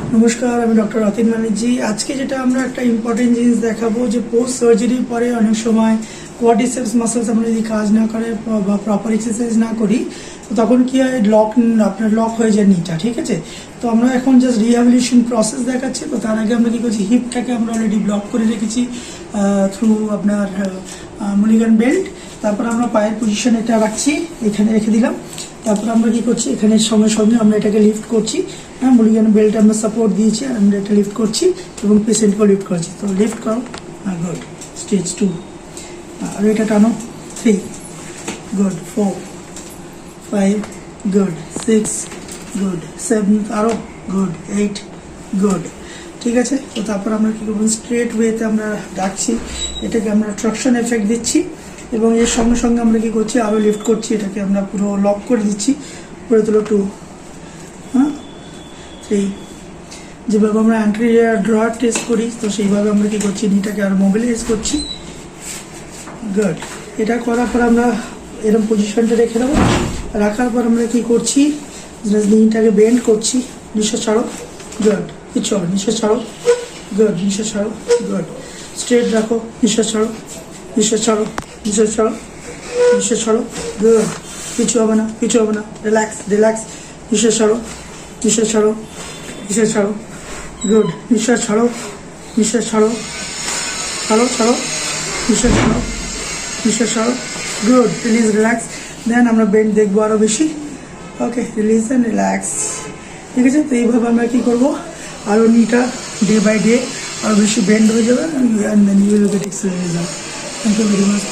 নমস্কার, আমি ডক্টর রতিন ব্যানার্জি। আজকে যেটা আমরা একটা ইম্পর্টেন্ট জিনিস দেখাবো যে পোস্ট সার্জারির পরে অনেক সময় কোয়াড্রিসেপস মাসলস আমরা যদি কাজ না করে বা প্রপার এক্সারসাইজ না করি তো তখন কি হয়, আপনার লক হয়ে যায় নিটা। ঠিক আছে, তো আমরা এখন জাস্ট রিহ্যাবিলিটেশন প্রসেস দেখাচ্ছি। তো তার আগে আমরা কী করছি, হিপটাকে আমরা অলরেডি ব্লক করে রেখেছি থ্রু আপনার মুলিগান বেল্ট। তারপর আমরা পায়ের পজিশন এটা রাখছি, এখানে রেখে দিলাম। তারপর আমরা কী করছি, এখানে সঙ্গে সঙ্গে আমরা এটাকে লিফট করছি। হ্যাঁ, মুলিগান বেল্ট আমরা সাপোর্ট দিয়েছি আর আমরা এটা লিফট করছি এবং পেশেন্টকেও লিফট করছি। তো লিফট করো, হ্যাঁ, গুড। স্টেজ 2 আর এটা টানো, 3 গুড, 4 5 গুড, 6 গুড, 7 আরও গুড, 8 গুড। ঠিক আছে, তো তারপর আমরা কী করবো, স্ট্রেট ওয়েতে আমরা রাখছি, এটাকে আমরা ট্রাকশন এফেক্ট দিচ্ছি এবং এর সঙ্গে সঙ্গে আমরা কী করছি, আরও লিফট করছি, এটাকে আমরা পুরো লক করে দিচ্ছি। করে তুলো 2, হ্যাঁ, 3। যেভাবে আমরা অ্যান্টেরিয়র ড্রয়ার টেস্ট করি তো সেইভাবে আমরা কী করছি, নিটাকে আরও মোবিলাইজ করছি। গুড। এটা করার পর আমরা এরকম পজিশনটা রেখে দেবো। রাখার পর আমরা কী করছি, নিটাকে বেন্ড করছি। নিঃশ্বাস ছাড়ো, গুড। কিচ্ছু হবে, নিঃশ্বাস ছাড়ো, গুড। নিঃশ্বাস ছাড়ো, গুড। স্ট্রেট রাখো, নিঃশ্বাস ছাড়ো, নিঃশ্বাস ছাড়ো, নিঃশ্বাস ছাড়ো, নিঃশ্বাস ছাড়ো, গুড। কিছু হবে না, কিছু হবে না, রিল্যাক্স রিল্যাক্স। নিঃশ্বাস ছাড়ো, নিঃশ্বাস ছাড়ো, নিঃশ্বাস ছাড়ো, গুড। নিঃশ্বাস ছাড়ো, নিঃশ্বাস ছাড়ো, ছাড়ো ছাড়ো, নিঃশ্বাস ছাড়ো, নিঃশ্বাস ছাড়ো, গুড। Release, relax. দেন আমরা বেন্ড দেখবো আরও বেশি। ওকে, রিলিজ অ্যান্ড রিল্যাক্স। ঠিক আছে, তো এইভাবে আমরা কী করবো, আরও নিটা ডে বাই ডে আরও বেশি বেন্ড হয়ে যাবে। And then you will get excellent result. Thank you very much.